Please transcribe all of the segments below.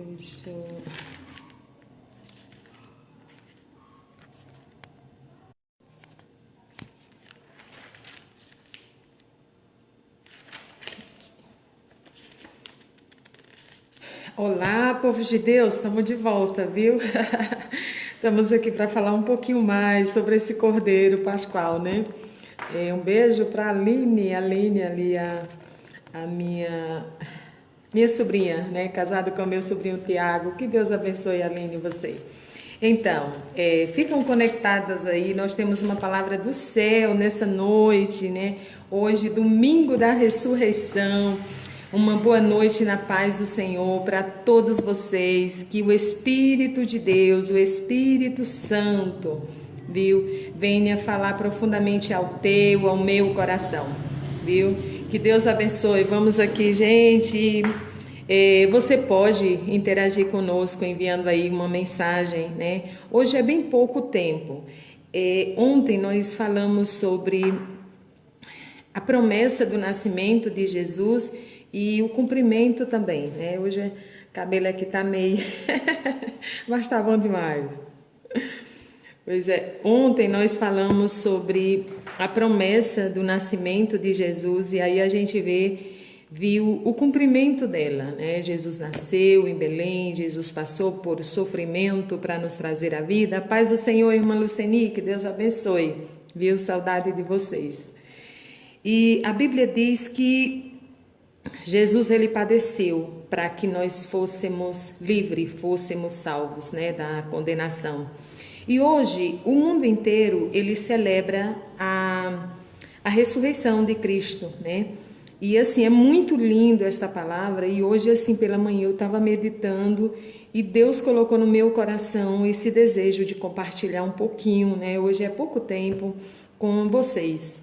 Deixa eu... Olá, povo de Deus, estamos de volta, viu? Estamos aqui para falar um pouquinho mais sobre esse Cordeiro Pascual, né? Um beijo para a Aline ali, a minha sobrinha, né? Casada com o meu sobrinho Tiago. Que Deus abençoe, Aline, você. Então, ficam conectadas aí, nós temos uma palavra do céu nessa noite, né? Hoje, domingo da ressurreição. Uma boa noite na paz do Senhor para todos vocês, que o Espírito de Deus, o Espírito Santo, viu, venha falar profundamente ao teu, ao meu coração, viu? Que Deus abençoe. Vamos aqui, gente. Você pode interagir conosco enviando aí uma mensagem, né? Hoje é bem pouco tempo. Ontem nós falamos sobre a promessa do nascimento de Jesus e o cumprimento também, né? Hoje o cabelo aqui tá meio... mas tá bom demais. Pois é, ontem nós falamos sobre a promessa do nascimento de Jesus e aí a gente viu o cumprimento dela, né? Jesus nasceu em Belém, Jesus passou por sofrimento para nos trazer a vida. A paz do Senhor, irmã Luceni, que Deus abençoe, viu? Saudade de vocês. E a Bíblia diz que Jesus ele padeceu para que nós fôssemos livres, fôssemos salvos, né, da condenação. E hoje o mundo inteiro ele celebra a ressurreição de Cristo, né? E assim é muito lindo esta palavra. E hoje assim pela manhã eu estava meditando e Deus colocou no meu coração esse desejo de compartilhar um pouquinho, né? Hoje é pouco tempo com vocês.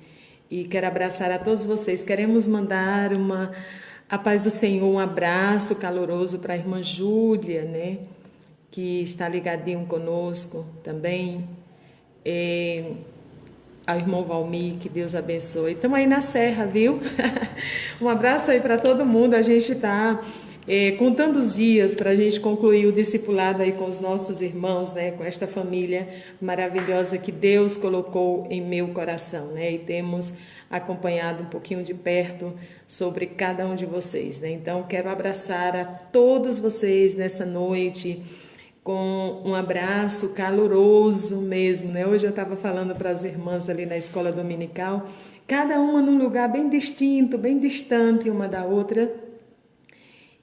E quero abraçar a todos vocês. Queremos mandar a paz do Senhor, um abraço caloroso para a irmã Júlia, né? Que está ligadinho conosco também. Ao irmão Valmir, que Deus abençoe. Estamos aí na Serra, viu? Um abraço aí para todo mundo. A gente está contando os dias para a gente concluir o discipulado aí com os nossos irmãos, né? Com esta família maravilhosa que Deus colocou em meu coração, né? E temos acompanhado um pouquinho de perto sobre cada um de vocês, né? Então, quero abraçar a todos vocês nessa noite com um abraço caloroso mesmo, né? Hoje eu estava falando para as irmãs ali na escola dominical, cada uma num lugar bem distinto, bem distante uma da outra,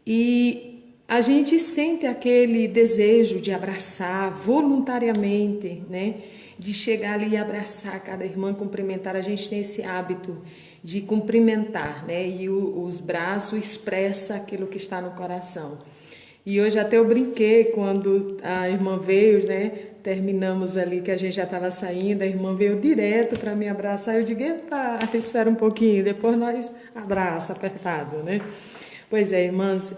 e a gente sente aquele desejo de abraçar voluntariamente, né? De chegar ali e abraçar cada irmã, cumprimentar. A gente tem esse hábito de cumprimentar, né? E os braços expressam aquilo que está no coração. E hoje até eu brinquei quando a irmã veio, né? Terminamos ali que a gente já estava saindo, a irmã veio direto para me abraçar. Eu digo, epa, espera um pouquinho, depois nós abraça apertado, né? Pois é, irmãs,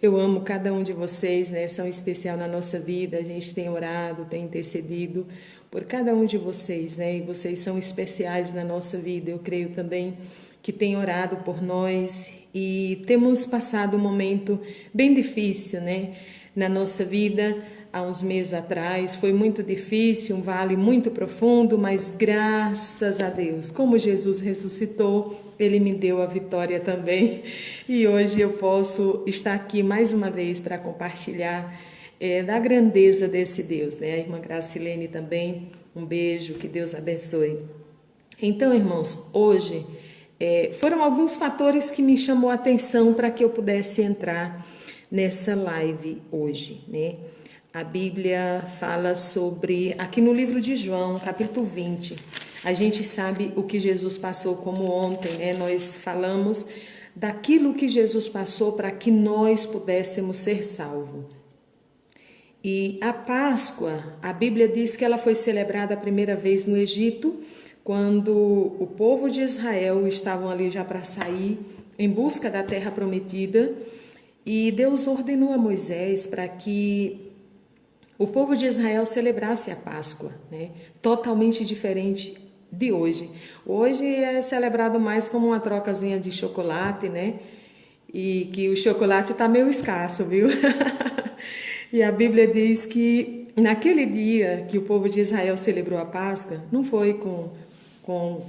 eu amo cada um de vocês, né? São especial na nossa vida. A gente tem orado, tem intercedido por cada um de vocês, né? E vocês são especiais na nossa vida. Eu creio também que tem orado por nós e temos passado um momento bem difícil, né? Na nossa vida. Há uns meses atrás foi muito difícil, um vale muito profundo, mas graças a Deus, como Jesus ressuscitou, Ele me deu a vitória também. E hoje eu posso estar aqui mais uma vez para compartilhar da grandeza desse Deus, né? A irmã Gracilene também, um beijo, que Deus abençoe. Então, irmãos, hoje foram alguns fatores que me chamou a atenção para que eu pudesse entrar nessa live hoje, né? A Bíblia fala sobre, aqui no livro de João, capítulo 20, a gente sabe o que Jesus passou, como ontem, né? Nós falamos daquilo que Jesus passou para que nós pudéssemos ser salvos. E a Páscoa, a Bíblia diz que ela foi celebrada a primeira vez no Egito, quando o povo de Israel estavam ali já para sair em busca da terra prometida, e Deus ordenou a Moisés para que o povo de Israel celebrasse a Páscoa, né? Totalmente diferente de hoje. Hoje é celebrado mais como uma trocazinha de chocolate, né? e que o chocolate está meio escasso, viu? E a Bíblia diz que naquele dia que o povo de Israel celebrou a Páscoa, não foi com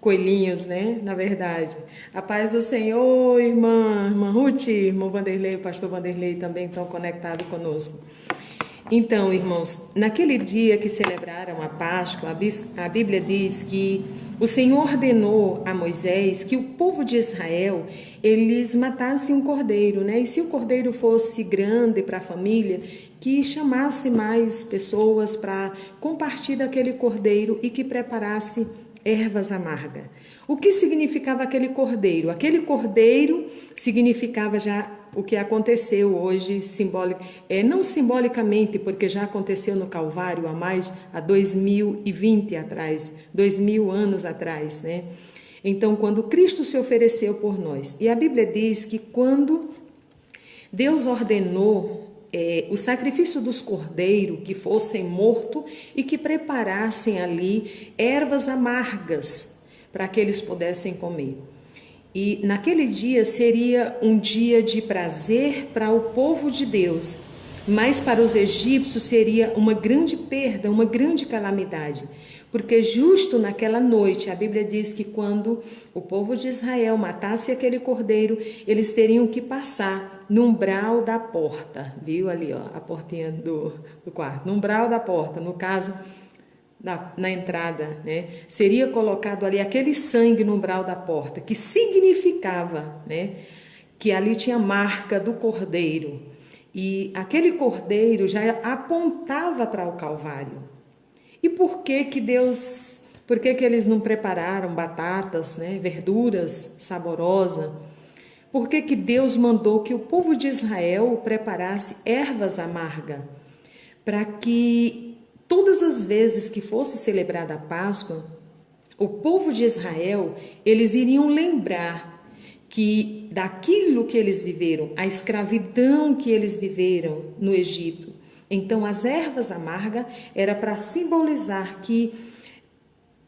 coelhinhos, né? Na verdade. A paz do Senhor, irmã Ruth, irmão Vanderlei, o pastor Vanderlei também estão conectados conosco. Então, irmãos, naquele dia que celebraram a Páscoa, a Bíblia diz que o Senhor ordenou a Moisés que o povo de Israel, eles matassem um cordeiro, né? E se o cordeiro fosse grande para a família, que chamasse mais pessoas para compartilhar aquele cordeiro e que preparasse ervas amargas. O que significava aquele cordeiro? Aquele cordeiro significava já o que aconteceu hoje, não simbolicamente, porque já aconteceu no Calvário há 2020 atrás, 2000 anos atrás, né? Então, quando Cristo se ofereceu por nós, e a Bíblia diz que quando Deus ordenou o sacrifício dos cordeiros que fossem mortos e que preparassem ali ervas amargas para que eles pudessem comer. E naquele dia seria um dia de prazer para o povo de Deus, mas para os egípcios seria uma grande perda, uma grande calamidade. Porque justo naquela noite, a Bíblia diz que quando o povo de Israel matasse aquele cordeiro, eles teriam que passar no umbral da porta. Viu ali, ó, a portinha do quarto? No umbral da porta, no caso, na entrada, né? Seria colocado ali aquele sangue no umbral da porta, que significava, né, que ali tinha marca do cordeiro. E aquele cordeiro já apontava para o Calvário. E por que eles não prepararam batatas, né, verduras saborosas? Por que Deus mandou que o povo de Israel preparasse ervas amargas? Para que todas as vezes que fosse celebrada a Páscoa, o povo de Israel, eles iriam lembrar que daquilo que eles viveram, a escravidão que eles viveram no Egito. Então, as ervas amargas era para simbolizar que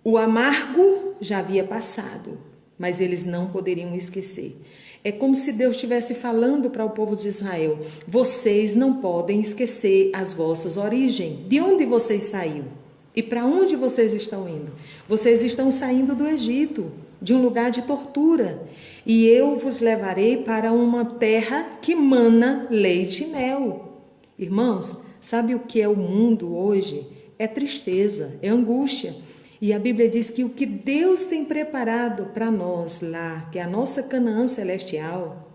o amargo já havia passado, mas eles não poderiam esquecer. É como se Deus estivesse falando para o povo de Israel: vocês não podem esquecer as vossas origens, de onde vocês saíram e para onde vocês estão indo. Vocês estão saindo do Egito, de um lugar de tortura, e eu vos levarei para uma terra que mana leite e mel. Irmãos, sabe o que é o mundo hoje? É tristeza, é angústia. E a Bíblia diz que o que Deus tem preparado para nós lá, que é a nossa Canaã celestial,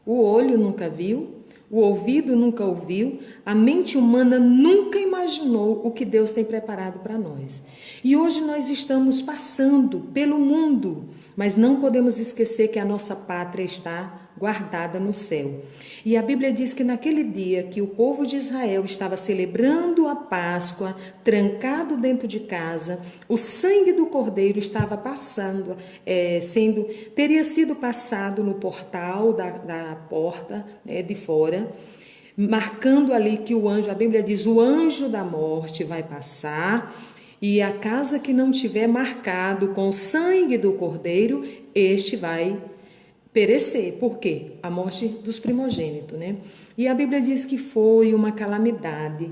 o olho nunca viu, o ouvido nunca ouviu, a mente humana nunca imaginou o que Deus tem preparado para nós. E hoje nós estamos passando pelo mundo, mas não podemos esquecer que a nossa pátria está guardada no céu. E a Bíblia diz que naquele dia que o povo de Israel estava celebrando a Páscoa, trancado dentro de casa, o sangue do cordeiro estava passando, teria sido passado no portal da porta, de fora, marcando ali que a Bíblia diz, o anjo da morte vai passar, e a casa que não tiver marcado com o sangue do cordeiro, este vai perecer. Por quê? A morte dos primogênitos, né? E a Bíblia diz que foi uma calamidade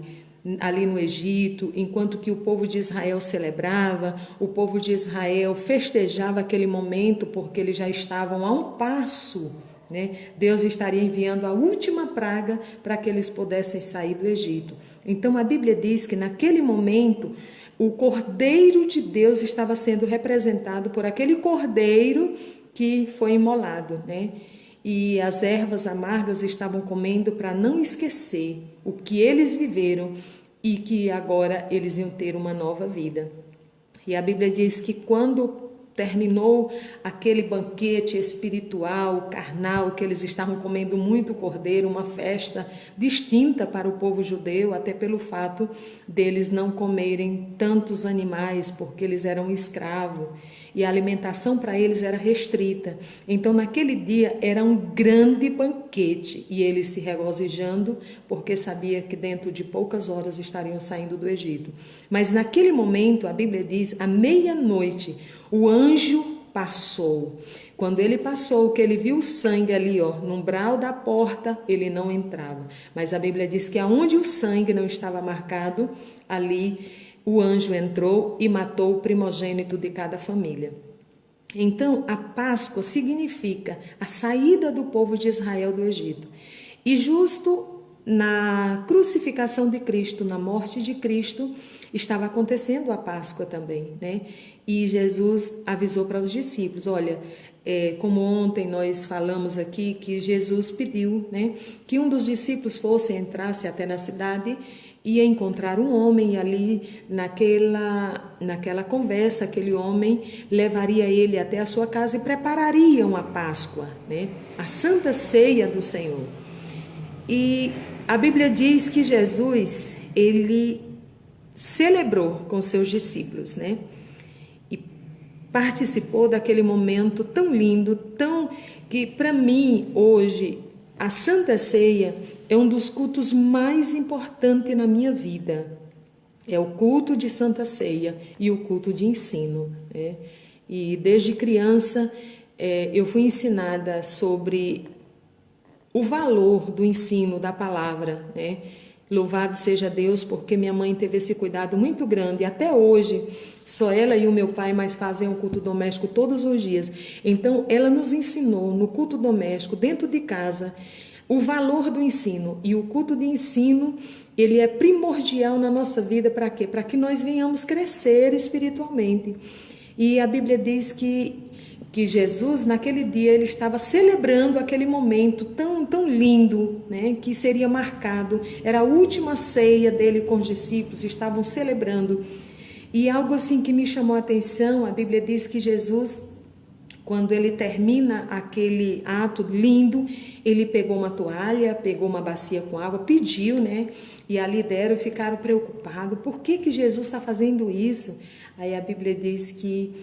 ali no Egito, enquanto que o povo de Israel celebrava, o povo de Israel festejava aquele momento, porque eles já estavam a um passo, né? Deus estaria enviando a última praga para que eles pudessem sair do Egito. Então a Bíblia diz que naquele momento o Cordeiro de Deus estava sendo representado por aquele cordeiro que foi imolado, né? E as ervas amargas estavam comendo para não esquecer o que eles viveram e que agora eles iam ter uma nova vida. E a Bíblia diz que quando terminou aquele banquete espiritual, carnal, que eles estavam comendo muito cordeiro, uma festa distinta para o povo judeu, até pelo fato deles não comerem tantos animais, porque eles eram escravos e a alimentação para eles era restrita. Então, naquele dia era um grande banquete e eles se regozijando, porque sabia que dentro de poucas horas estariam saindo do Egito. Mas naquele momento, a Bíblia diz, à meia-noite, o anjo passou. Quando ele passou, que ele viu o sangue ali, ó, no umbral da porta, ele não entrava. Mas a Bíblia diz que aonde o sangue não estava marcado, ali o anjo entrou e matou o primogênito de cada família. Então, a Páscoa significa a saída do povo de Israel do Egito. E justo na crucificação de Cristo, na morte de Cristo, estava acontecendo a Páscoa também, né? E Jesus avisou para os discípulos, olha, como ontem nós falamos aqui, que Jesus pediu, né, que um dos discípulos entrasse até na cidade, ia encontrar um homem e ali naquela conversa, aquele homem levaria ele até a sua casa e preparariam a Páscoa, né? A Santa Ceia do Senhor. E a Bíblia diz que Jesus, ele celebrou com seus discípulos, né? E participou daquele momento tão lindo, que para mim hoje a Santa Ceia é um dos cultos mais importantes na minha vida. É o culto de Santa Ceia e o culto de ensino, né? E desde criança eu fui ensinada sobre o valor do ensino da palavra, né? Louvado seja Deus, porque minha mãe teve esse cuidado muito grande. Até hoje, só ela e o meu pai mais fazem o culto doméstico todos os dias. Então, ela nos ensinou no culto doméstico, dentro de casa, o valor do ensino. E o culto de ensino, ele é primordial na nossa vida para quê? Para que nós venhamos crescer espiritualmente. E a Bíblia diz que Jesus, naquele dia, ele estava celebrando aquele momento tão lindo, né, que seria marcado. Era a última ceia dele com os discípulos, estavam celebrando. E algo assim que me chamou a atenção, a Bíblia diz que Jesus, quando ele termina aquele ato lindo, ele pegou uma toalha, pegou uma bacia com água, pediu, né? E ali deram e ficaram preocupados. Por que Jesus está fazendo isso? Aí a Bíblia diz que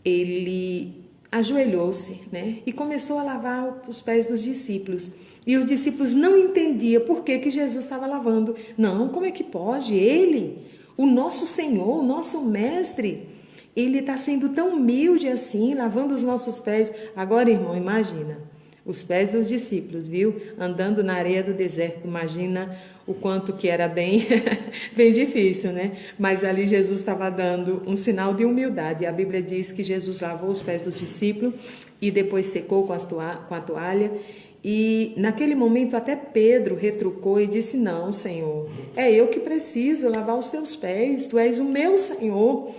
ele ajoelhou-se, né? E começou a lavar os pés dos discípulos. E os discípulos não entendiam por que Jesus estava lavando. Não, como é que pode? Ele, o nosso Senhor, o nosso Mestre, ele está sendo tão humilde assim, lavando os nossos pés. Agora, irmão, imagina, os pés dos discípulos, viu? Andando na areia do deserto, imagina o quanto que era bem difícil, né? Mas ali Jesus estava dando um sinal de humildade. A Bíblia diz que Jesus lavou os pés dos discípulos e depois secou com a toalha. E naquele momento até Pedro retrucou e disse, não, Senhor, é eu que preciso lavar os teus pés, tu és o meu Senhor.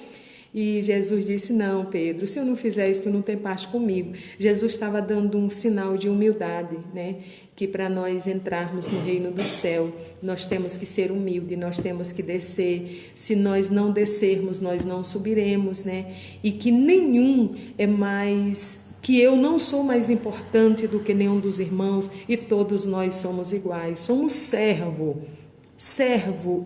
E Jesus disse, não, Pedro, se eu não fizer isso, tu não tem parte comigo. Jesus estava dando um sinal de humildade, né? Que para nós entrarmos no reino do céu, nós temos que ser humildes, nós temos que descer. Se nós não descermos, nós não subiremos, né? E que que eu não sou mais importante do que nenhum dos irmãos e todos nós somos iguais. Somos servo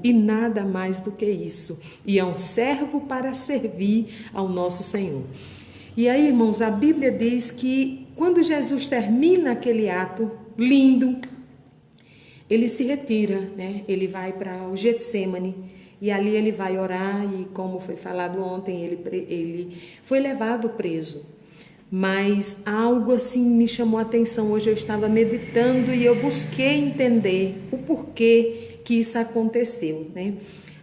e nada mais do que isso. E é um servo para servir ao nosso Senhor. E aí, irmãos, a Bíblia diz que quando Jesus termina aquele ato lindo, ele se retira, né? Ele vai para o Getsêmani e ali ele vai orar e, como foi falado ontem, ele foi levado preso. Mas algo assim me chamou a atenção. Hoje eu estava meditando e eu busquei entender o porquê que isso aconteceu, né?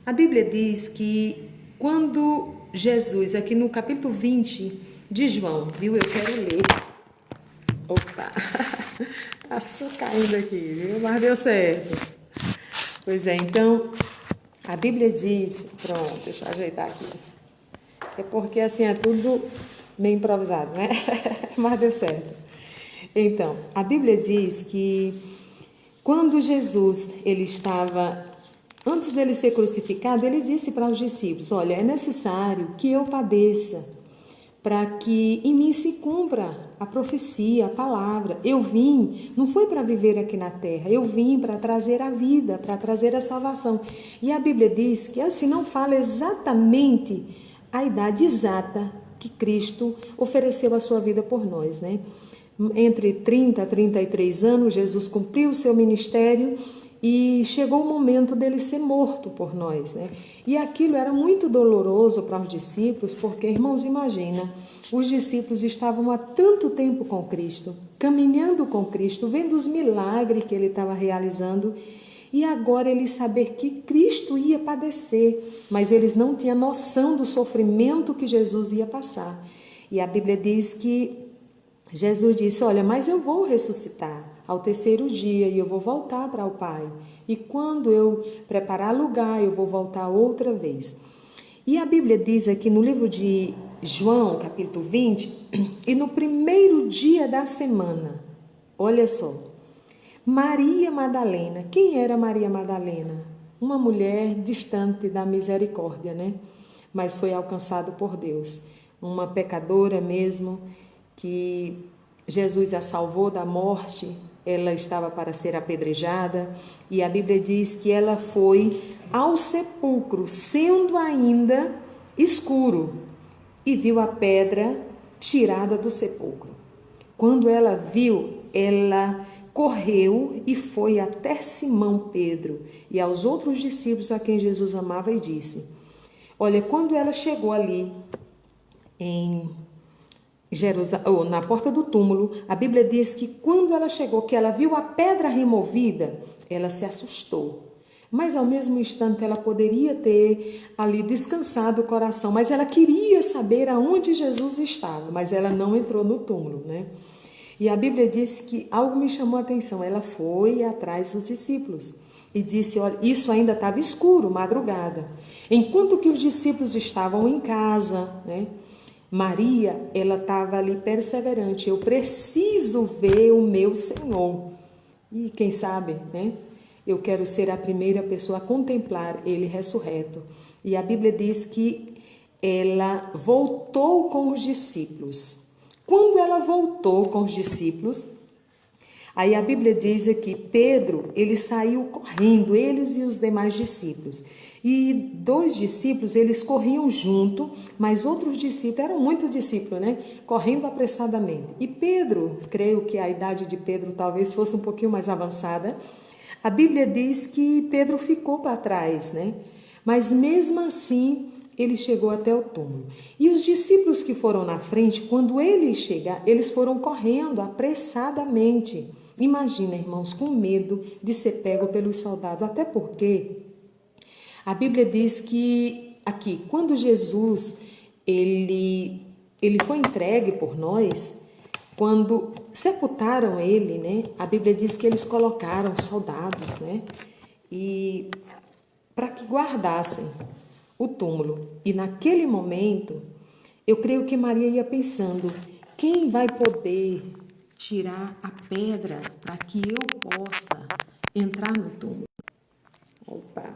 A Bíblia diz que quando Jesus, aqui no capítulo 20 de João, viu? Eu quero ler. Opa, passou caindo aqui, viu? Mas deu certo. Pois é, então, a Bíblia diz, pronto, deixa eu ajeitar aqui. É porque assim é tudo meio improvisado, né? Mas deu certo. Então, a Bíblia diz que quando Jesus, ele estava, antes dele ser crucificado, ele disse para os discípulos, olha, é necessário que eu padeça para que em mim se cumpra a profecia, a palavra. Eu vim, não foi para viver aqui na terra, eu vim para trazer a vida, para trazer a salvação. E a Bíblia diz que assim não fala exatamente a idade exata que Cristo ofereceu a sua vida por nós, né? Entre 30 a 33 anos, Jesus cumpriu o seu ministério e chegou o momento dele ser morto por nós, né? E aquilo era muito doloroso para os discípulos, porque, irmãos, imagina, os discípulos estavam há tanto tempo com Cristo, caminhando com Cristo, vendo os milagres que ele estava realizando, e agora eles saber que Cristo ia padecer, mas eles não tinham noção do sofrimento que Jesus ia passar. E a Bíblia diz que Jesus disse, olha, mas eu vou ressuscitar ao terceiro dia e eu vou voltar para o Pai. E quando eu preparar lugar, eu vou voltar outra vez. E a Bíblia diz aqui no livro de João, capítulo 20, e no primeiro dia da semana, olha só, Maria Madalena. Quem era Maria Madalena? Uma mulher distante da misericórdia, né? Mas foi alcançada por Deus. Uma pecadora mesmo, que Jesus a salvou da morte. Ela estava para ser apedrejada. E a Bíblia diz que ela foi ao sepulcro, sendo ainda escuro, e viu a pedra tirada do sepulcro. Quando ela viu, ela correu e foi até Simão Pedro e aos outros discípulos a quem Jesus amava e disse, olha, quando ela chegou ali em Jerusalém, na porta do túmulo, a Bíblia diz que quando ela chegou, que ela viu a pedra removida, ela se assustou. Mas ao mesmo instante ela poderia ter ali descansado o coração, mas ela queria saber aonde Jesus estava, mas ela não entrou no túmulo, né? E a Bíblia diz que algo me chamou a atenção. Ela foi atrás dos discípulos e disse, olha, isso ainda estava escuro, madrugada. Enquanto que os discípulos estavam em casa, né? Maria, ela estava ali perseverante. Eu preciso ver o meu Senhor. E quem sabe, né? Eu quero ser a primeira pessoa a contemplar Ele ressurreto. E a Bíblia diz que ela voltou com os discípulos. Quando ela voltou com os discípulos, aí a Bíblia diz aqui, Pedro, ele saiu correndo, eles e os demais discípulos. E 2 discípulos, eles corriam junto, mas outros discípulos, eram muitos discípulos, né? Correndo apressadamente. E Pedro, creio que a idade de Pedro talvez fosse um pouquinho mais avançada, a Bíblia diz que Pedro ficou para trás, né? Mas mesmo assim, ele chegou até o túmulo. E os discípulos que foram na frente, quando ele chegar, eles foram correndo apressadamente. Imagina, irmãos, com medo de ser pego pelos soldados. Até porque a Bíblia diz que aqui, quando Jesus ele foi entregue por nós, quando sepultaram ele, né? A Bíblia diz que eles colocaram soldados, né? E para que guardassem o túmulo. E naquele momento, eu creio que Maria ia pensando, quem vai poder tirar a pedra para que eu possa entrar no túmulo? Opa,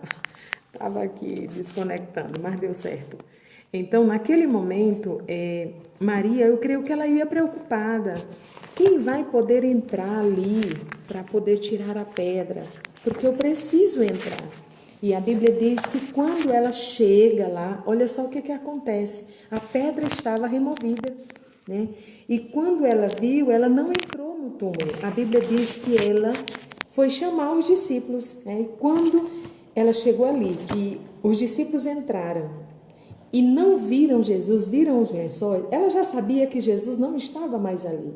estava aqui desconectando, mas deu certo. Então, naquele momento, Maria, eu creio que ela ia preocupada. Quem vai poder entrar ali para poder tirar a pedra? Porque eu preciso entrar. E a Bíblia diz que quando ela chega lá, olha só o que acontece. A pedra estava removida, né? E quando ela viu, ela não entrou no túmulo. A Bíblia diz que ela foi chamar os discípulos, né? E quando ela chegou ali, que os discípulos entraram e não viram Jesus, viram os lençóis, ela já sabia que Jesus não estava mais ali.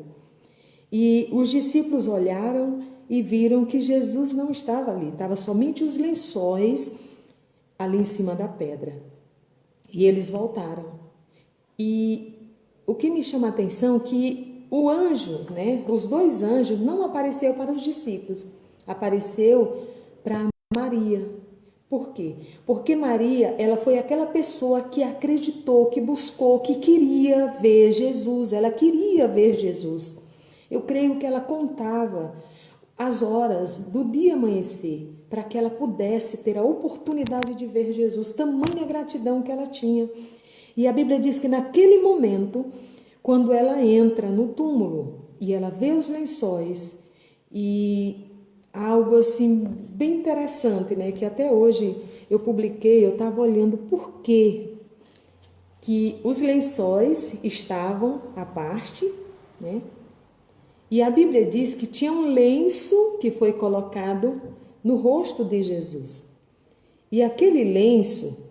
E os discípulos olharam e viram que Jesus não estava ali, estava somente os lençóis ali em cima da pedra. E eles voltaram. E o que me chama a atenção é que o anjo, né, os 2 anjos, não apareceu para os discípulos, apareceu para Maria. Por quê? Porque Maria, ela foi aquela pessoa que acreditou, que buscou, que queria ver Jesus, ela queria ver Jesus. Eu creio que ela contava as horas do dia amanhecer, para que ela pudesse ter a oportunidade de ver Jesus, tamanha gratidão que ela tinha. E a Bíblia diz que naquele momento, quando ela entra no túmulo e ela vê os lençóis, e algo assim bem interessante, né, que até hoje eu publiquei, eu estava olhando por que os lençóis estavam à parte, né? E a Bíblia diz que tinha um lenço que foi colocado no rosto de Jesus. E aquele lenço,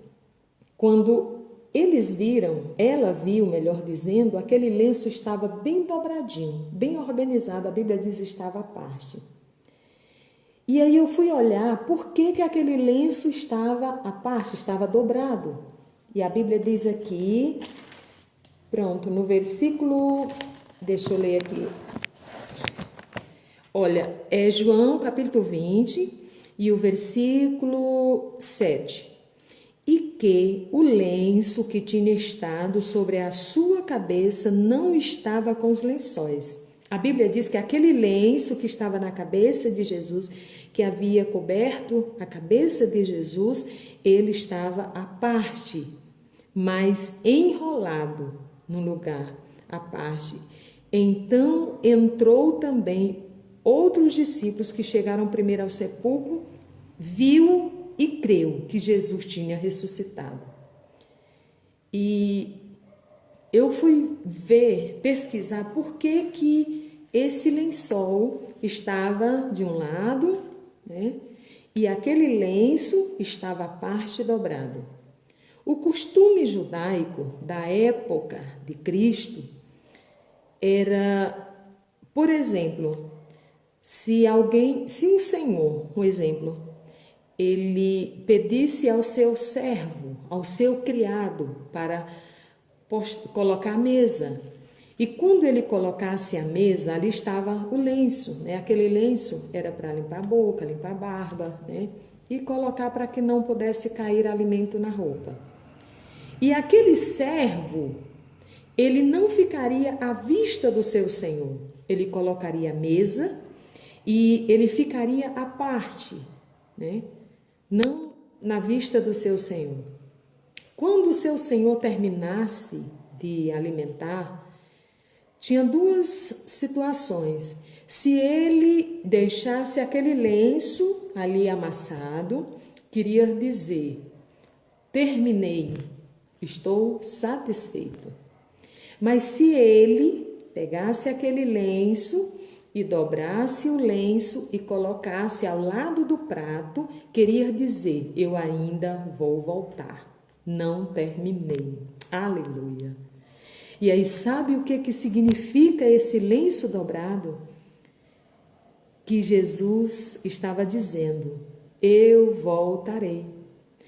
quando eles viram, ela viu, melhor dizendo, aquele lenço estava bem dobradinho, bem organizado, a Bíblia diz estava à parte. E aí eu fui olhar por que aquele lenço estava à parte, estava dobrado. E a Bíblia diz aqui, pronto, no versículo, deixa eu ler aqui. Olha, é João capítulo 20 e o versículo 7. E que o lenço que tinha estado sobre a sua cabeça não estava com os lençóis. A Bíblia diz que aquele lenço que estava na cabeça de Jesus, que havia coberto a cabeça de Jesus, ele estava à parte, mas enrolado no lugar à parte. Então entrou também outros discípulos que chegaram primeiro ao sepulcro, viu e creu que Jesus tinha ressuscitado. E eu fui pesquisar por que esse lençol estava de um lado, né? E aquele lenço estava à parte dobrado. O costume judaico da época de Cristo era, por exemplo, se um senhor, um exemplo, ele pedisse ao seu servo, ao seu criado, para colocar a mesa. E quando ele colocasse a mesa, ali estava o lenço, né? Aquele lenço era para limpar a boca, limpar a barba, né? E colocar para que não pudesse cair alimento na roupa. E aquele servo, ele não ficaria à vista do seu senhor. Ele colocaria a mesa e ele ficaria à parte, né? Não na vista do seu senhor. Quando o seu senhor terminasse de alimentar, tinha duas situações. Se ele deixasse aquele lenço ali amassado, queria dizer: terminei, estou satisfeito. Mas se ele pegasse aquele lenço e dobrasse o lenço e colocasse ao lado do prato, queria dizer: eu ainda vou voltar, não terminei. Aleluia! E aí sabe o que significa esse lenço dobrado? Que Jesus estava dizendo: eu voltarei.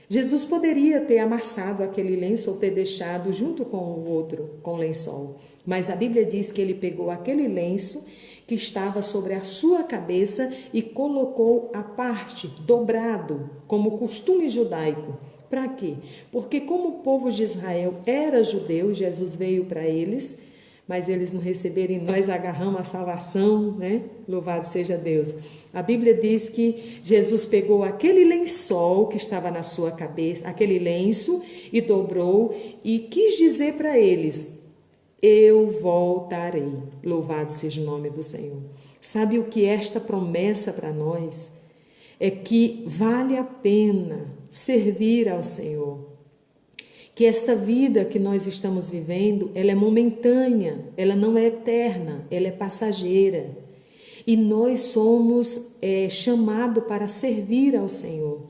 Jesus poderia ter amassado aquele lenço ou ter deixado junto com o outro, com o lençol. Mas a Bíblia diz que ele pegou aquele lenço que estava sobre a sua cabeça e colocou à parte, dobrado, como costume judaico. Para quê? Porque como o povo de Israel era judeu, Jesus veio para eles, mas eles não receberam e nós agarramos a salvação, né? Louvado seja Deus. A Bíblia diz que Jesus pegou aquele lençol que estava na sua cabeça, aquele lenço, e dobrou e quis dizer para eles: eu voltarei. Louvado seja o nome do Senhor. Sabe o que é esta promessa para nós? É que vale a pena servir ao Senhor. Que esta vida que nós estamos vivendo, ela é momentânea, ela não é eterna, ela é passageira. E nós somos chamados para servir ao Senhor.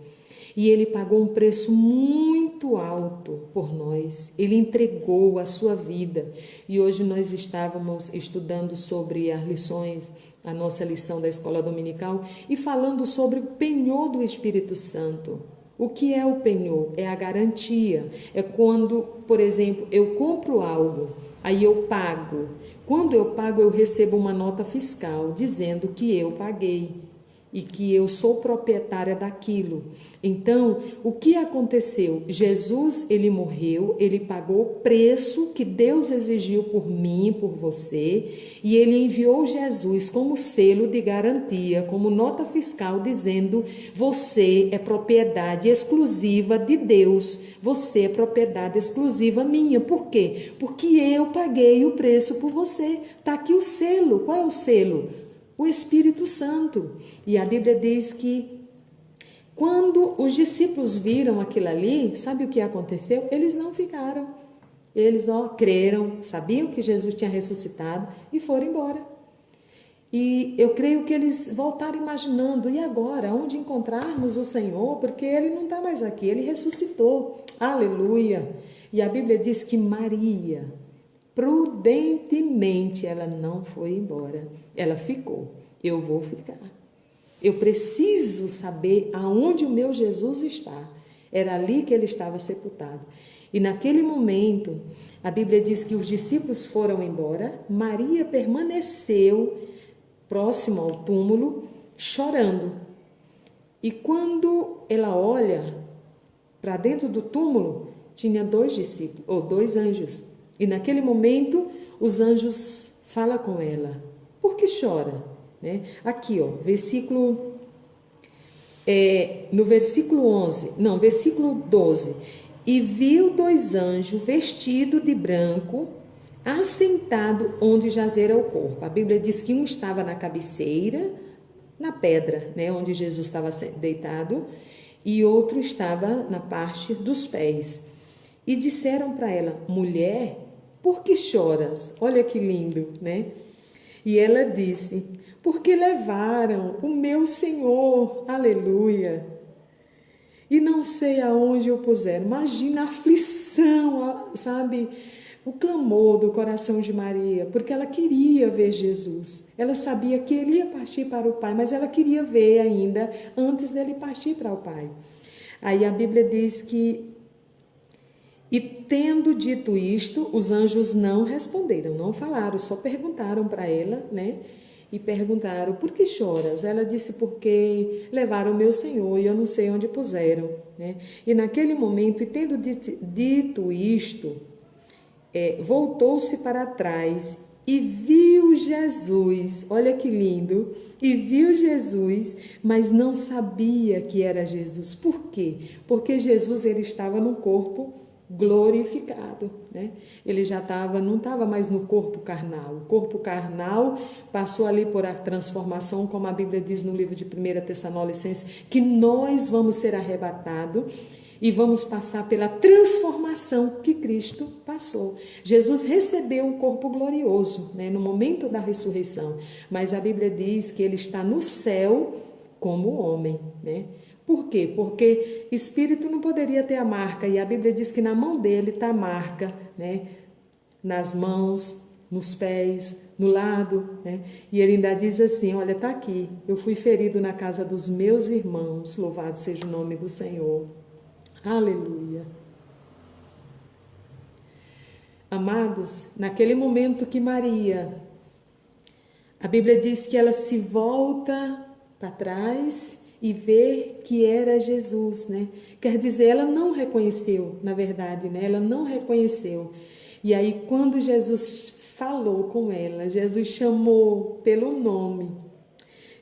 E Ele pagou um preço muito alto por nós. Ele entregou a sua vida. E hoje nós estávamos estudando sobre as lições, a nossa lição da escola dominical, e falando sobre o penhor do Espírito Santo. O que é o penhor? É a garantia. É quando, por exemplo, eu compro algo, aí eu pago. Quando eu pago, eu recebo uma nota fiscal dizendo que eu paguei e que eu sou proprietária daquilo. Então, o que aconteceu? Jesus, ele morreu, ele pagou o preço que Deus exigiu por mim, por você, e ele enviou Jesus como selo de garantia, como nota fiscal, dizendo: você é propriedade exclusiva de Deus, você é propriedade exclusiva minha. Por quê? Porque eu paguei o preço por você. Está aqui o selo. Qual é o selo? O Espírito Santo. E a Bíblia diz que quando os discípulos viram aquilo ali, sabe o que aconteceu? Eles não ficaram. Eles creram, sabiam que Jesus tinha ressuscitado e foram embora. E eu creio que eles voltaram imaginando, e agora, onde encontrarmos o Senhor? Porque Ele não está mais aqui, Ele ressuscitou. Aleluia! E a Bíblia diz que Maria, prudentemente, ela não foi embora, ela ficou. Eu vou ficar. Eu preciso saber aonde o meu Jesus está. Era ali que ele estava sepultado. E naquele momento, a Bíblia diz que os discípulos foram embora, Maria permaneceu próximo ao túmulo, chorando. E quando ela olha para dentro do túmulo, tinha 2 discípulos, ou 2 anjos. E naquele momento, os anjos falam com ela. Por que chora? Né? Aqui, ó, no versículo 12. E viu 2 anjos vestidos de branco, assentado onde jazera o corpo. A Bíblia diz que um estava na cabeceira, na pedra, né, onde Jesus estava deitado, e outro estava na parte dos pés. E disseram para ela: mulher, por que choras? Olha que lindo, né? E ela disse: porque levaram o meu Senhor, aleluia, e não sei aonde o puseram. Imagina a aflição, sabe? O clamor do coração de Maria, porque ela queria ver Jesus. Ela sabia que ele ia partir para o Pai, mas ela queria ver ainda antes dele partir para o Pai. Aí a Bíblia diz que, e tendo dito isto, os anjos não responderam, não falaram, só perguntaram para ela, né? E perguntaram: por que choras? Ela disse: porque levaram o meu Senhor e eu não sei onde puseram, né? E naquele momento, e tendo dito isto, voltou-se para trás e viu Jesus. Olha que lindo! E viu Jesus, mas não sabia que era Jesus. Por quê? Porque Jesus, ele estava no corpo glorificado, né? Ele já não estava mais no corpo carnal. O corpo carnal passou ali por a transformação, como a Bíblia diz no livro de 1 Tessalonicenses, que nós vamos ser arrebatados e vamos passar pela transformação que Cristo passou. Jesus recebeu um corpo glorioso, né, no momento da ressurreição, mas a Bíblia diz que ele está no céu como homem, né? Por quê? Porque espírito não poderia ter a marca, e a Bíblia diz que na mão dele está a marca, né? Nas mãos, nos pés, no lado, né? E ele ainda diz assim: olha, está aqui, eu fui ferido na casa dos meus irmãos, louvado seja o nome do Senhor. Aleluia. Amados, naquele momento que Maria, a Bíblia diz que ela se volta para trás e vê que era Jesus, né? Quer dizer, ela não reconheceu, na verdade, né? Ela não reconheceu. E aí, quando Jesus falou com ela, Jesus chamou pelo nome.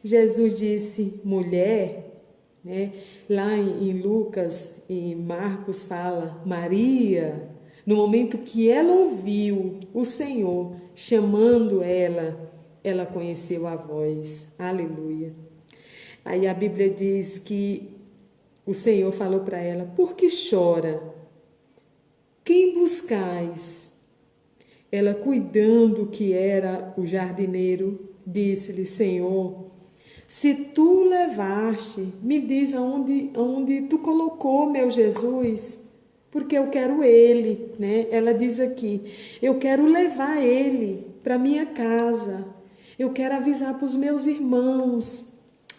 Jesus disse: mulher, né? Lá em Lucas e Marcos fala Maria. No momento que ela ouviu o Senhor chamando ela, ela conheceu a voz. Aleluia. Aí a Bíblia diz que o Senhor falou para ela: por que chora? Quem buscais? Ela, cuidando que era o jardineiro, disse-lhe: Senhor, se tu levaste, me diz aonde tu colocou meu Jesus, porque eu quero ele, né? Ela diz aqui: eu quero levar ele para minha casa, eu quero avisar para os meus irmãos.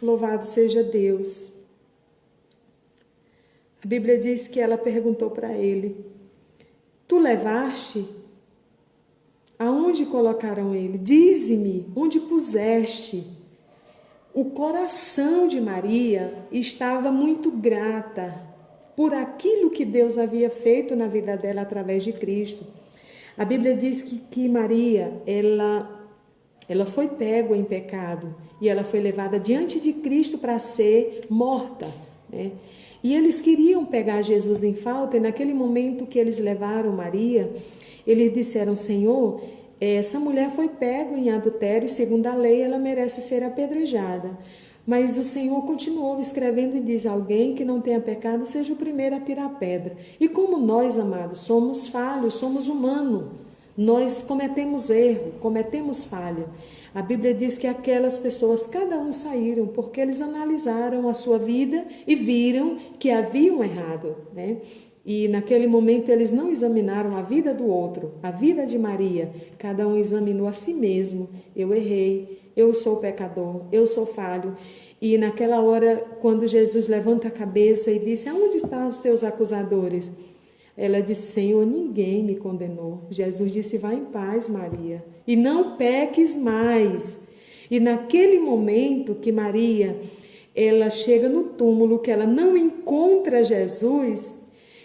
Louvado seja Deus. A Bíblia diz que ela perguntou para ele: tu levaste? Aonde colocaram ele? Dize-me, onde puseste? O coração de Maria estava muito grata por aquilo que Deus havia feito na vida dela através de Cristo. A Bíblia diz que Maria, ela foi pega em pecado e ela foi levada diante de Cristo para ser morta, né? E eles queriam pegar Jesus em falta, e naquele momento que eles levaram Maria, eles disseram: Senhor, essa mulher foi pega em adultério, segundo a lei ela merece ser apedrejada. Mas o Senhor continuou escrevendo e diz: alguém que não tenha pecado seja o primeiro a tirar a pedra. E como nós, amados, somos falhos, somos humanos, nós cometemos erro, cometemos falha. A Bíblia diz que aquelas pessoas, cada um saíram, porque eles analisaram a sua vida e viram que haviam errado, né? E naquele momento eles não examinaram a vida do outro, a vida de Maria. Cada um examinou a si mesmo. Eu errei, eu sou pecador, eu sou falho. E naquela hora, quando Jesus levanta a cabeça e disse: aonde estão os teus acusadores? Ela disse: Senhor, ninguém me condenou. Jesus disse: vá em paz, Maria, e não peques mais. E naquele momento que Maria, ela chega no túmulo, que ela não encontra Jesus,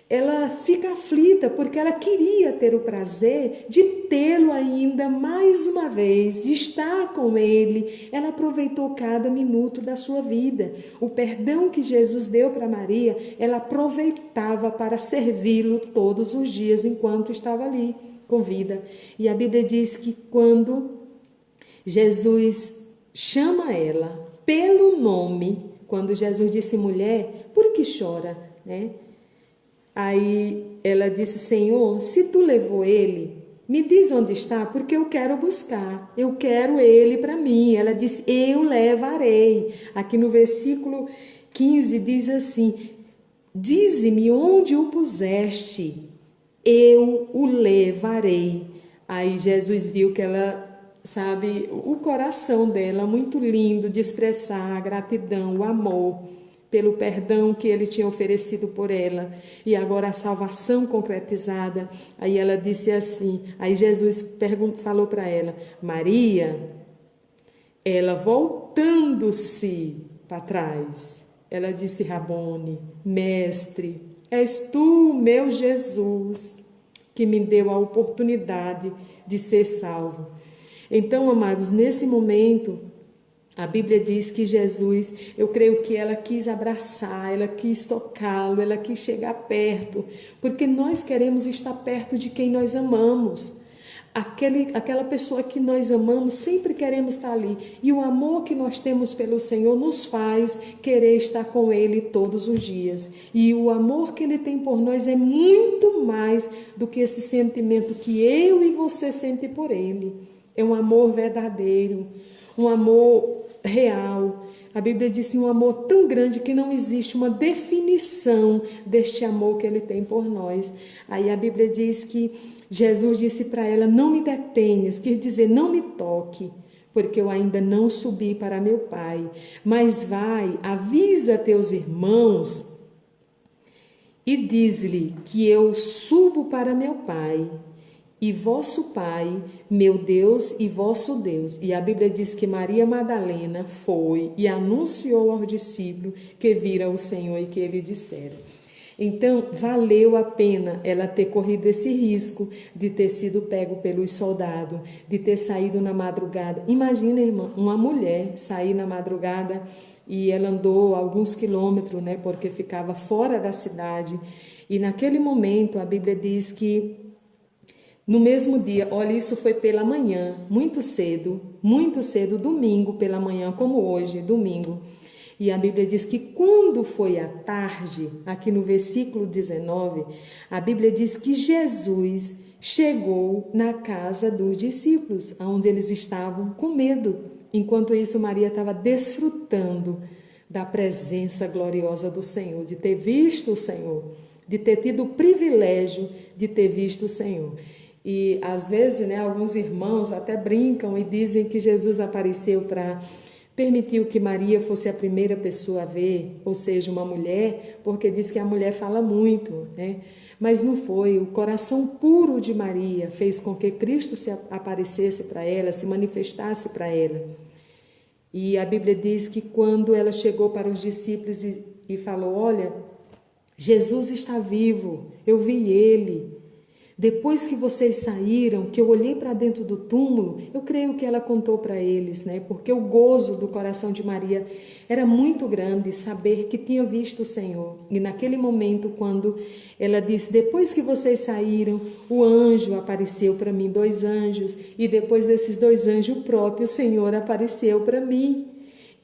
ela fica aflita, porque ela queria ter o prazer de tê-lo ainda mais uma vez, de estar com ele. Ela aproveitou cada minuto da sua vida. O perdão que Jesus deu para Maria, ela aproveitava para servi-lo todos os dias enquanto estava ali com vida. E a Bíblia diz que quando Jesus chama ela pelo nome, quando Jesus disse: mulher, por que chora, né? Aí ela disse: Senhor, se tu levou ele, me diz onde está, porque eu quero buscar, eu quero ele para mim. Ela disse: eu levarei. Aqui no versículo 15 diz assim: dize-me onde o puseste, eu o levarei. Aí Jesus viu que ela, sabe, o coração dela muito lindo de expressar a gratidão, o amor pelo perdão que ele tinha oferecido por ela, e agora a salvação concretizada. Aí ela disse assim, aí Jesus falou para ela: Maria. Ela, voltando-se para trás, ela disse: Rabone, mestre, és tu, meu Jesus, que me deu a oportunidade de ser salvo. Então, amados, nesse momento, a Bíblia diz que Jesus, eu creio que ela quis abraçar, ela quis tocá-lo, ela quis chegar perto, porque nós queremos estar perto de quem nós amamos. Aquela pessoa que nós amamos, sempre queremos estar ali. E o amor que nós temos pelo Senhor nos faz querer estar com Ele todos os dias. E o amor que Ele tem por nós é muito mais do que esse sentimento que eu e você sentem por Ele. É um amor verdadeiro, um amor real. A Bíblia diz um amor tão grande que não existe uma definição deste amor que Ele tem por nós. Aí a Bíblia diz que Jesus disse para ela: não me detenhas, quer dizer, não me toque, porque eu ainda não subi para meu Pai. Mas vai, avisa teus irmãos e diz-lhe que eu subo para meu Pai e vosso Pai, meu Deus e vosso Deus. E a Bíblia diz que Maria Madalena foi e anunciou aos discípulos que vira o Senhor e que ele dissera. Então, valeu a pena ela ter corrido esse risco de ter sido pego pelos soldados, de ter saído na madrugada. Imagina, irmã, uma mulher sair na madrugada, e ela andou alguns quilômetros, né, porque ficava fora da cidade. E naquele momento, a Bíblia diz que no mesmo dia, olha, isso foi pela manhã, muito cedo, domingo pela manhã, como hoje, domingo. E a Bíblia diz que quando foi à tarde, aqui no versículo 19, a Bíblia diz que Jesus chegou na casa dos discípulos, onde eles estavam com medo. Enquanto isso, Maria estava desfrutando da presença gloriosa do Senhor, de ter visto o Senhor, de ter tido o privilégio de ter visto o Senhor. E às vezes, né, alguns irmãos até brincam e dizem que Jesus apareceu para permitiu que Maria fosse a primeira pessoa a ver, ou seja, uma mulher, porque diz que a mulher fala muito, né? Mas não foi. O coração puro de Maria fez com que Cristo se aparecesse para ela, se manifestasse para ela. E a Bíblia diz que quando ela chegou para os discípulos e falou: olha, Jesus está vivo, eu vi ele. Depois que vocês saíram, que eu olhei para dentro do túmulo, eu creio que ela contou para eles, né? Porque o gozo do coração de Maria era muito grande, saber que tinha visto o Senhor. E naquele momento, quando ela disse: depois que vocês saíram, o anjo apareceu para mim, 2 anjos, e depois desses 2 anjos, o próprio Senhor apareceu para mim.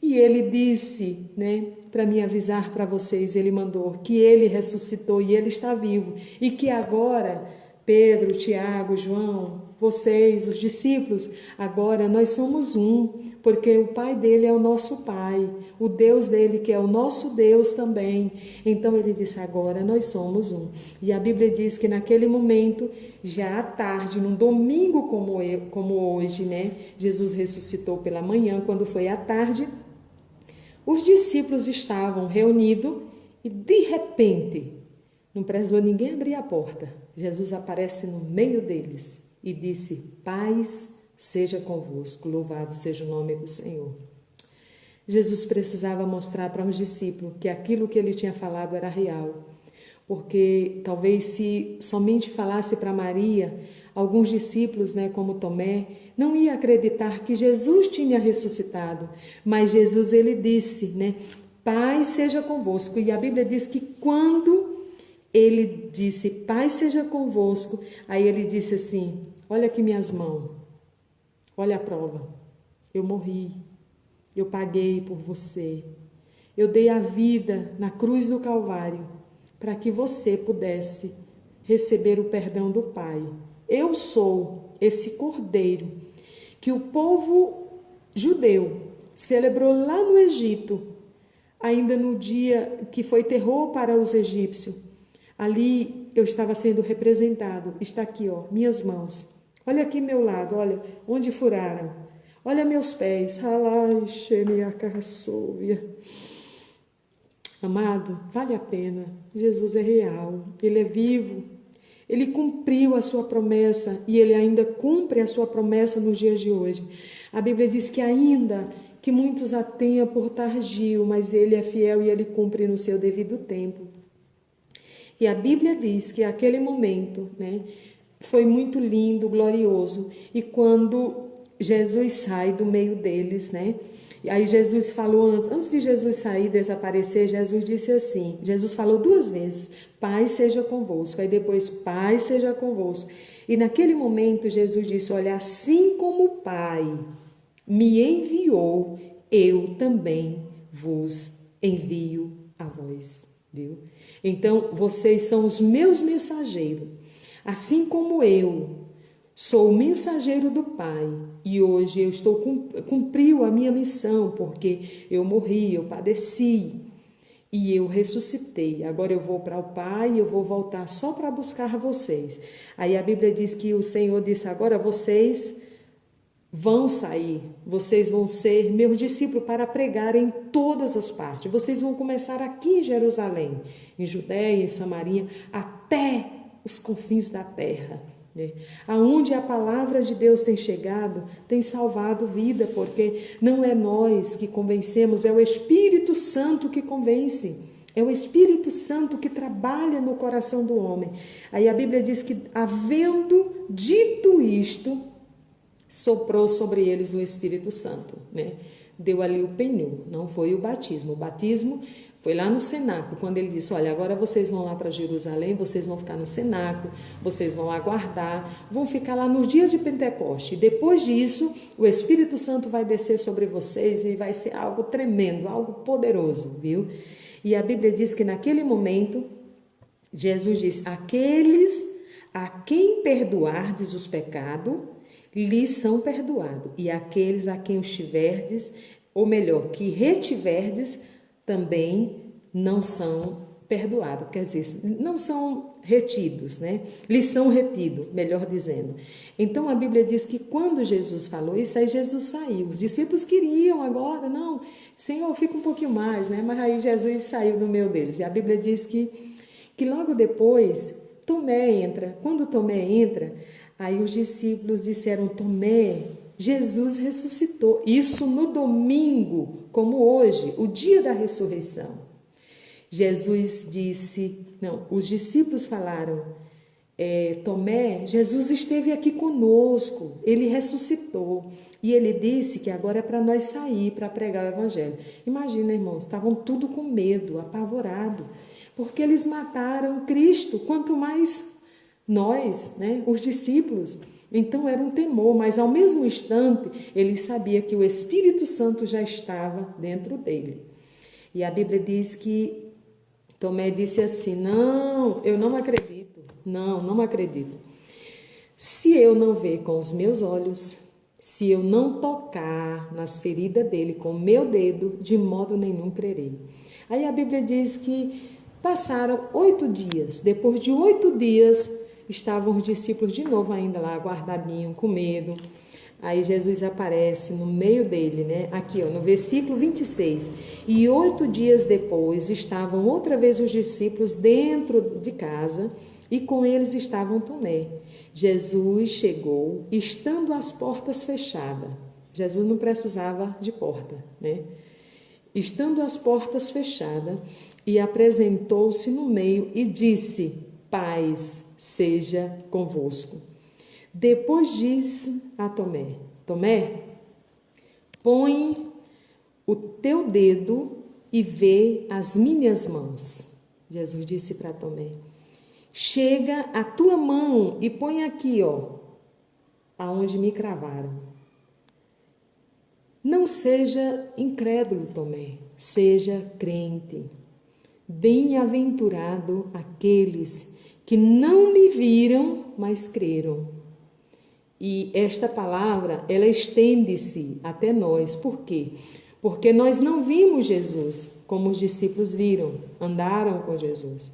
E ele disse, né, para me avisar para vocês, ele mandou que ele ressuscitou e ele está vivo. E que agora Pedro, Tiago, João, vocês, os discípulos, agora nós somos um, porque o Pai dele é o nosso Pai, o Deus dele que é o nosso Deus também. Então ele disse, agora nós somos um. E a Bíblia diz que naquele momento, já à tarde, num domingo como hoje, né? Jesus ressuscitou pela manhã, quando foi à tarde, os discípulos estavam reunidos e de repente, não precisou ninguém abrir a porta, Jesus aparece no meio deles e disse, paz seja convosco, louvado seja o nome do Senhor. Jesus precisava mostrar para os discípulos que aquilo que ele tinha falado era real, porque talvez se somente falasse para Maria, alguns discípulos, né, como Tomé, não ia acreditar que Jesus tinha ressuscitado, mas Jesus ele disse, né, paz seja convosco, e a Bíblia diz que quando ele disse, paz seja convosco, aí ele disse assim, olha aqui minhas mãos, olha a prova, eu morri, eu paguei por você, eu dei a vida na cruz do Calvário, para que você pudesse receber o perdão do Pai. Eu sou esse cordeiro que o povo judeu celebrou lá no Egito, ainda no dia que foi terror para os egípcios. Ali eu estava sendo representado. Está aqui, ó, minhas mãos. Olha aqui meu lado, olha onde furaram. Olha meus pés. Amado, vale a pena. Jesus é real, ele é vivo. Ele cumpriu a sua promessa e ele ainda cumpre a sua promessa nos dias de hoje. A Bíblia diz que ainda que muitos a tenham por tardio, mas ele é fiel e ele cumpre no seu devido tempo. E a Bíblia diz que aquele momento, né, foi muito lindo, glorioso. E quando Jesus sai do meio deles, né? E aí Jesus falou, antes de Jesus sair, desaparecer, Jesus disse assim, Jesus falou 2 vezes, paz seja convosco, aí depois, paz seja convosco. E naquele momento Jesus disse, olha, assim como o Pai me enviou, eu também vos envio a vós, viu? Então, vocês são os meus mensageiros, assim como eu sou o mensageiro do Pai e hoje eu estou cumpriu a minha missão, porque eu morri, eu padeci e eu ressuscitei. Agora eu vou para o Pai e eu vou voltar só para buscar vocês. Aí a Bíblia diz que o Senhor disse, agora vocês vão sair, vocês vão ser meus discípulos para pregar em todas as partes. Vocês vão começar aqui em Jerusalém, em Judéia, em Samaria, até os confins da terra. Aonde a palavra de Deus tem chegado, tem salvado vida, porque não é nós que convencemos, é o Espírito Santo que convence, é o Espírito Santo que trabalha no coração do homem. Aí a Bíblia diz que, havendo dito isto, soprou sobre eles o Espírito Santo, né? Deu ali o penhor, não foi o batismo. O batismo foi lá no cenáculo, quando ele disse, olha, agora vocês vão lá para Jerusalém, vocês vão ficar no cenáculo, vocês vão aguardar, vão ficar lá nos dias de Pentecoste. Depois disso, o Espírito Santo vai descer sobre vocês e vai ser algo tremendo, algo poderoso, viu? E a Bíblia diz que naquele momento, Jesus diz, aqueles a quem perdoardes os pecados, lhes são perdoados, e aqueles a quem os tiverdes, ou melhor, que retiverdes, também não são perdoados, quer dizer, não são retidos, né? Lhes são retidos, melhor dizendo. Então a Bíblia diz que quando Jesus falou isso, aí Jesus saiu. Os discípulos queriam agora, não, Senhor, fica um pouquinho mais, né? Mas aí Jesus saiu do meio deles. E a Bíblia diz que logo depois Tomé entra. Quando Tomé entra, aí os discípulos disseram, Tomé, Jesus ressuscitou. Isso no domingo, como hoje, o dia da ressurreição. Jesus disse, não, os discípulos falaram, Tomé, Jesus esteve aqui conosco, ele ressuscitou. E ele disse que agora é para nós sair para pregar o evangelho. Imagina, irmãos, estavam tudo com medo, apavorado, porque eles mataram Cristo, quanto mais nós, né, os discípulos. Então era um temor, mas ao mesmo instante ele sabia que o Espírito Santo já estava dentro dele. E a Bíblia diz que Tomé disse assim, não, eu não acredito, não acredito. Se eu não ver com os meus olhos, se eu não tocar nas feridas dele com o meu dedo, de modo nenhum crerei. Aí a Bíblia diz que passaram 8 dias. Depois de 8 dias, estavam os discípulos de novo ainda lá, guardadinhos, com medo. Aí Jesus aparece no meio dele, né? Aqui, ó, no versículo 26. E 8 dias depois, estavam outra vez os discípulos dentro de casa, e com eles estavam Tomé. Jesus chegou, estando as portas fechadas. Jesus não precisava de porta, né? Estando as portas fechadas, e apresentou-se no meio e disse: paz seja convosco. Depois disse a Tomé: Tomé, põe o teu dedo e vê as minhas mãos. Jesus disse para Tomé: chega a tua mão e põe aqui, ó, aonde me cravaram. Não seja incrédulo, Tomé, seja crente. Bem-aventurado aqueles que não me viram, mas creram. E esta palavra, ela estende-se até nós. Por quê? Porque nós não vimos Jesus como os discípulos viram, andaram com Jesus.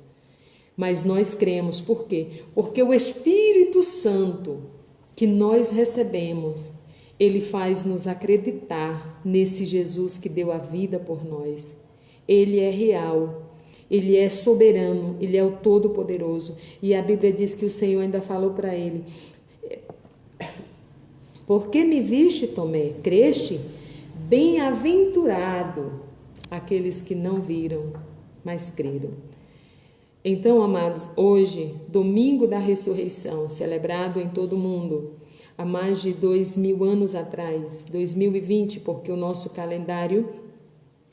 Mas nós cremos. Por quê? Porque o Espírito Santo que nós recebemos, ele faz nos acreditar nesse Jesus que deu a vida por nós. Ele é real. Ele é soberano, ele é o Todo-Poderoso. E a Bíblia diz que o Senhor ainda falou para ele: porque me viste, Tomé, creste? Bem-aventurado aqueles que não viram, mas creram. Então, amados, hoje, domingo da ressurreição, celebrado em todo o mundo, há mais de 2000 anos atrás, 2020, porque o nosso calendário,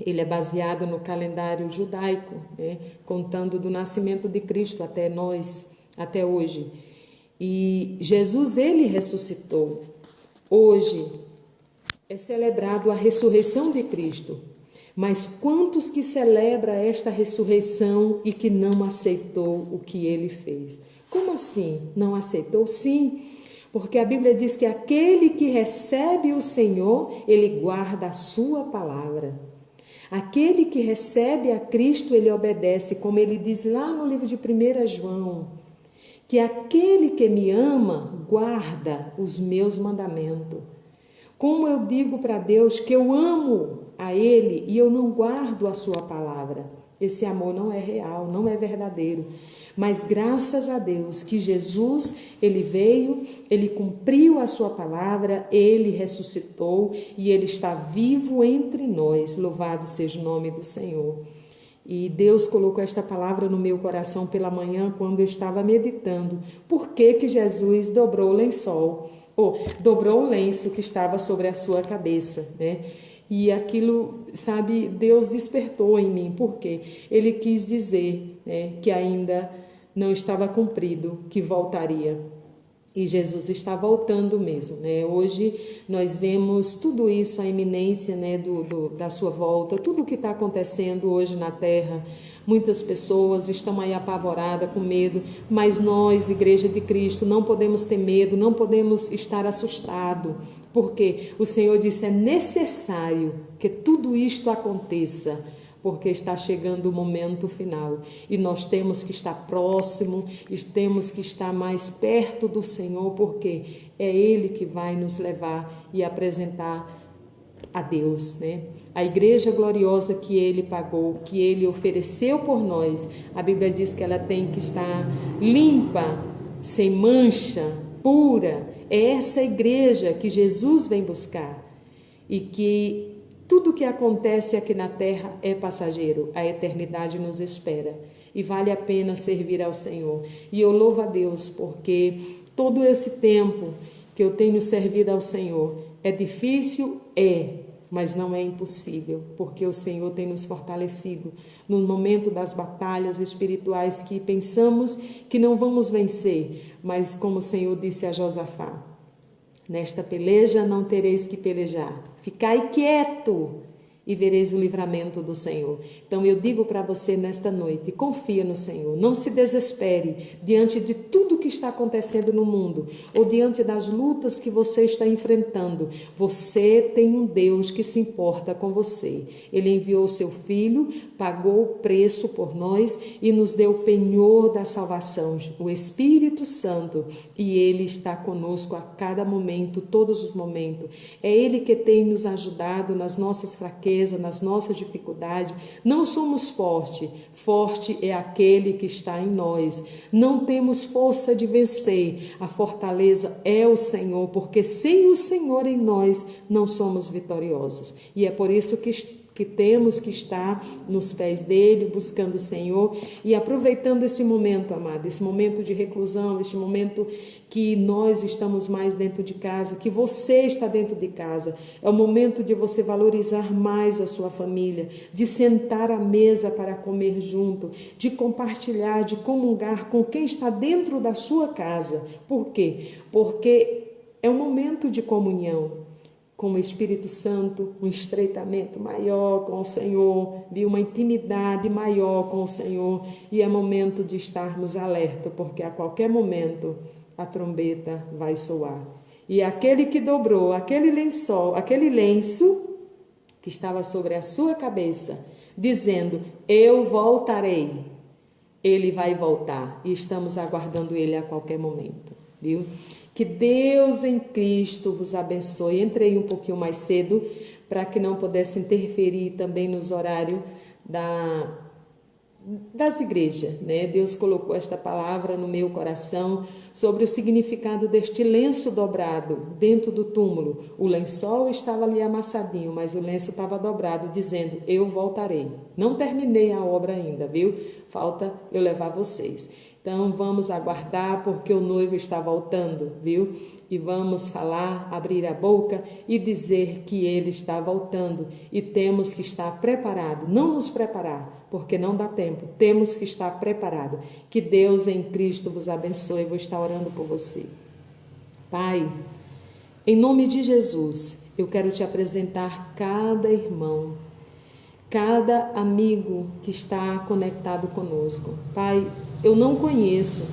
ele é baseado no calendário judaico, né? Contando do nascimento de Cristo até nós, até hoje. E Jesus, ele ressuscitou. Hoje é celebrado a ressurreição de Cristo. Mas quantos que celebram esta ressurreição e que não aceitou o que ele fez? Como assim? Não aceitou? Sim, porque a Bíblia diz que aquele que recebe o Senhor, ele guarda a sua palavra. Aquele que recebe a Cristo, ele obedece, como ele diz lá no livro de 1 João, que aquele que me ama, guarda os meus mandamentos. Como eu digo para Deus que eu amo a Ele e eu não guardo a sua palavra? Esse amor não é real, não é verdadeiro. Mas graças a Deus que Jesus, ele veio, ele cumpriu a sua palavra, ele ressuscitou e ele está vivo entre nós. Louvado seja o nome do Senhor. E Deus colocou esta palavra no meu coração pela manhã quando eu estava meditando. Por que Jesus dobrou o lençol? Dobrou o lenço que estava sobre a sua cabeça, né? E aquilo, sabe, Deus despertou em mim, porque Ele quis dizer, né, que ainda não estava cumprido, que voltaria. E Jesus está voltando mesmo, né? Hoje nós vemos tudo isso, a iminência, né, da sua volta, tudo o que está acontecendo hoje na terra. Muitas pessoas estão aí apavoradas, com medo, mas nós, Igreja de Cristo, não podemos ter medo, não podemos estar assustados, porque o Senhor disse: é necessário que tudo isto aconteça, porque está chegando o momento final e nós temos que estar próximo, temos que estar mais perto do Senhor, porque é Ele que vai nos levar e apresentar a Deus, né? A igreja gloriosa que Ele pagou, que Ele ofereceu por nós, a Bíblia diz que ela tem que estar limpa, sem mancha, pura. É essa igreja que Jesus vem buscar e que tudo que acontece aqui na terra é passageiro, a eternidade nos espera e vale a pena servir ao Senhor. E eu louvo a Deus porque todo esse tempo que eu tenho servido ao Senhor é difícil, mas não é impossível, porque o Senhor tem nos fortalecido no momento das batalhas espirituais que pensamos que não vamos vencer, mas como o Senhor disse a Josafá: nesta peleja não tereis que pelejar, ficai quieto e vereis o livramento do Senhor. Então eu digo para você nesta noite, confia no Senhor, não se desespere diante de tudo que está acontecendo no mundo, ou diante das lutas que você está enfrentando. Você tem um Deus que se importa com você. Ele enviou o seu Filho, pagou o preço por nós e nos deu o penhor da salvação, o Espírito Santo, e Ele está conosco a cada momento, todos os momentos. É Ele que tem nos ajudado nas nossas fraquezas, nas nossas dificuldades. Não somos fortes, forte é aquele que está em nós. Não temos força de vencer, a fortaleza é o Senhor, porque sem o Senhor em nós não somos vitoriosos. E é por isso que temos que estar nos pés dele, buscando o Senhor e aproveitando esse momento, amado, esse momento de reclusão, este momento que nós estamos mais dentro de casa, que você está dentro de casa. É o momento de você valorizar mais a sua família, de sentar à mesa para comer junto, de compartilhar, de comungar com quem está dentro da sua casa. Por quê? Porque é um momento de comunhão com o Espírito Santo, um estreitamento maior com o Senhor, de uma intimidade maior com o Senhor, e é momento de estarmos alerta, porque a qualquer momento a trombeta vai soar. E aquele que dobrou aquele lenço que estava sobre a sua cabeça, dizendo, eu voltarei, ele vai voltar, e estamos aguardando ele a qualquer momento, viu? Que Deus em Cristo vos abençoe. Entrei um pouquinho mais cedo para que não pudesse interferir também nos horários das igrejas, né? Deus colocou esta palavra no meu coração sobre o significado deste lenço dobrado dentro do túmulo. O lençol estava ali amassadinho, mas o lenço estava dobrado, dizendo, eu voltarei. Não terminei a obra ainda, viu? Falta eu levar vocês. Então, vamos aguardar, porque o noivo está voltando, viu? E vamos falar, abrir a boca e dizer que ele está voltando. E temos que estar preparados, não nos preparar, porque não dá tempo. Temos que estar preparados. Que Deus em Cristo vos abençoe. Vou estar orando por você. Pai, em nome de Jesus, eu quero te apresentar cada irmão, cada amigo que está conectado conosco. Pai, eu não conheço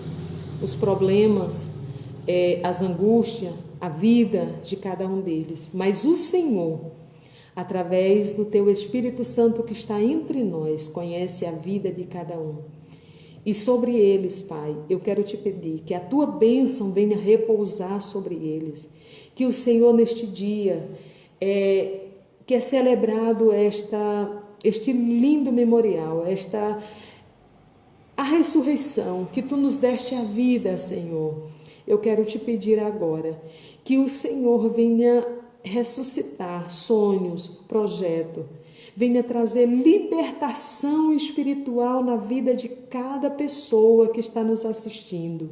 os problemas, as angústias, a vida de cada um deles, mas o Senhor, através do teu Espírito Santo que está entre nós, conhece a vida de cada um. E sobre eles, Pai, eu quero te pedir que a tua bênção venha repousar sobre eles, que o Senhor neste dia, que é celebrado este lindo memorial, a ressurreição, que tu nos deste a vida, Senhor. Eu quero te pedir agora que o Senhor venha ressuscitar sonhos, projeto, venha trazer libertação espiritual na vida de cada pessoa que está nos assistindo.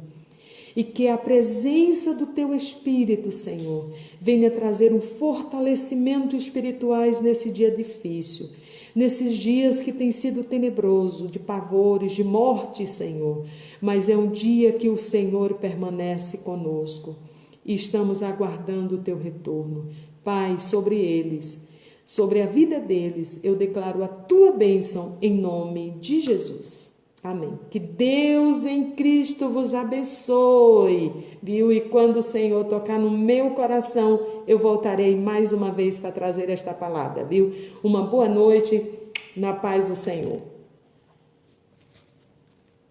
E que a presença do teu Espírito, Senhor, venha trazer um fortalecimento espiritual nesse dia difícil, nesses dias que tem sido tenebroso, de pavores, de morte, Senhor. Mas é um dia que o Senhor permanece conosco e estamos aguardando o teu retorno. Pai, sobre eles, sobre a vida deles, eu declaro a tua bênção em nome de Jesus. Amém. Que Deus em Cristo vos abençoe, viu? E quando o Senhor tocar no meu coração, eu voltarei mais uma vez para trazer esta palavra, viu? Uma boa noite, na paz do Senhor.